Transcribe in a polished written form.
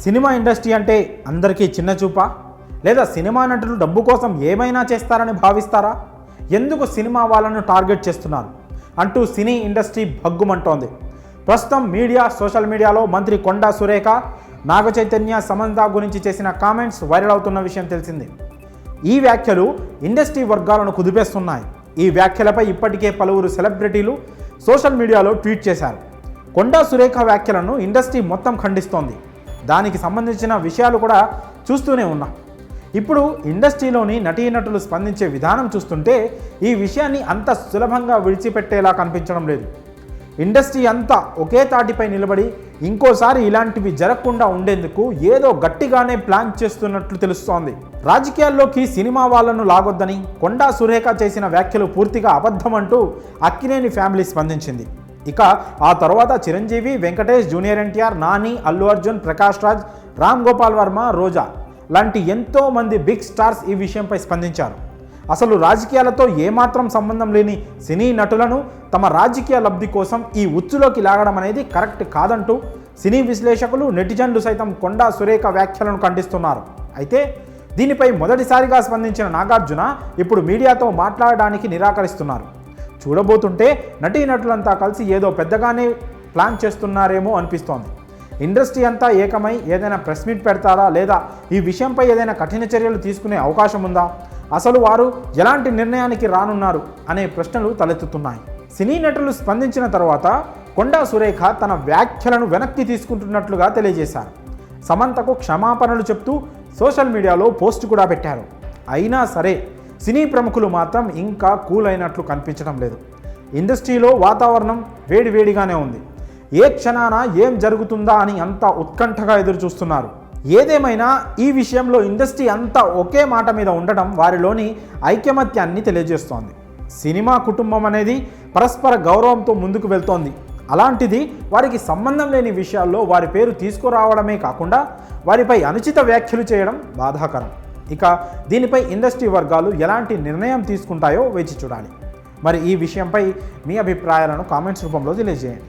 Cinema industry అంటే అందరికీ చిన్న చూపా? లేదా సినిమా నటులు డబ్బు కోసం ఏమైనా చేస్తారని భావిస్తారా? ఎందుకు సినిమా వాళ్ళను టార్గెట్ చేస్తున్నారు అంటూ సినీ ఇండస్ట్రీ భగ్గుమంటోంది. ప్రస్తుతం సోషల్ మీడియాలో మంత్రి కొండా సురేఖ, నాగ చైతన్య, సమంత గురించి చేసిన కామెంట్స్ వైరల్ అవుతున్న విషయం తెలిసిందే. ఈ వ్యాఖ్యలు ఇండస్ట్రీ వర్గాలను కుదిపేస్తున్నాయి. ఈ వ్యాఖ్యలపై ఇప్పటికే పలువురు సెలబ్రిటీలు సోషల్ మీడియాలో ట్వీట్ చేశారు. కొండా సురేఖ వ్యాఖ్యలను ఇండస్ట్రీ మొత్తం ఖండిస్తోంది. దానికి సంబంధించిన విషయాలు కూడా చూస్తూనే ఉన్నాం. ఇప్పుడు ఇండస్ట్రీలోని నటీనటులు స్పందించే విధానం చూస్తుంటే ఈ విషయాన్ని అంత సులభంగా విడిచిపెట్టేలా కనిపించడం లేదు. ఇండస్ట్రీ అంతా ఒకే తాటిపై నిలబడి ఇంకోసారి ఇలాంటివి జరగకుండా ఉండేందుకు ఏదో గట్టిగానే ప్లాన్ చేస్తున్నట్లు తెలుస్తోంది. రాజకీయాల్లోకి సినిమా వాళ్ళను లాగొద్దని కొండా సురేఖ చేసిన వ్యాఖ్యలు పూర్తిగా అబద్ధమంటూ అక్కినేని ఫ్యామిలీ స్పందించింది. ఇక ఆ తర్వాత చిరంజీవి, వెంకటేష్, జూనియర్ ఎన్టీఆర్, నాని, అల్లు అర్జున్, ప్రకాష్ రాజ్, రామ్ గోపాల్ వర్మ, రోజా లాంటి ఎంతో మంది బిగ్ స్టార్స్ ఈ విషయంపై స్పందించారు. అసలు రాజకీయాలతో ఏమాత్రం సంబంధం లేని సినీ నటులను తమ రాజకీయ లబ్ధి కోసం ఈ ఉచ్చులోకి లాగడం అనేది కరెక్ట్ కాదంటూ సినీ విశ్లేషకులు, నెటిజన్లు సైతం కొండా సురేఖ వ్యాఖ్యలను ఖండిస్తున్నారు. అయితే దీనిపై మొదటిసారిగా స్పందించిన నాగార్జున ఇప్పుడు మీడియాతో మాట్లాడడానికి నిరాకరిస్తున్నారు. చూడబోతుంటే నటీనటులంతా కలిసి ఏదో పెద్దగానే ప్లాన్ చేస్తున్నారేమో అనిపిస్తోంది. ఇండస్ట్రీ అంతా ఏకమై ఏదైనా ప్రెస్ మీట్ పెడతారా, లేదా ఈ విషయంపై ఏదైనా కఠిన చర్యలు తీసుకునే అవకాశం ఉందా, అసలు వారు ఎలాంటి నిర్ణయానికి రానున్నారు అనే ప్రశ్నలు తలెత్తుతున్నాయి. సినీ నటులు స్పందించిన తర్వాత కొండా సురేఖ తన వ్యాఖ్యలను వెనక్కి తీసుకుంటున్నట్లుగా తెలియజేశారు. సమంతకు క్షమాపణలు చెప్తూ సోషల్ మీడియాలో పోస్ట్ కూడా పెట్టారు. అయినా సరే సినీ ప్రముఖులు మాత్రం ఇంకా కూల్ అయినట్లు కనిపించడం లేదు. ఇండస్ట్రీలో వాతావరణం వేడివేడిగానే ఉంది. ఏ క్షణాన ఏం జరుగుతుందా అని అంతా ఉత్కంఠగా ఎదురు చూస్తున్నారు. ఏదేమైనా ఈ విషయంలో ఇండస్ట్రీ అంతా ఒకే మాట మీద ఉండడం వారిలోని ఐకమత్యాన్ని తెలియజేస్తోంది. సినిమా కుటుంబం అనేది పరస్పర గౌరవంతో ముందుకు వెళ్తోంది. అలాంటిది వారికి సంబంధం లేని విషయాల్లో వారి పేరు తీసుకురావడమే కాకుండా వారిపై అనుచిత వ్యాఖ్యలు చేయడం బాధాకరం. ఇక దీనిపై ఇండస్ట్రీ వర్గాలు ఎలాంటి నిర్ణయం తీసుకుంటాయో వేచి చూడాలి. మరి ఈ విషయంపై మీ అభిప్రాయాలను కామెంట్స్ రూపంలో తెలియజేయండి.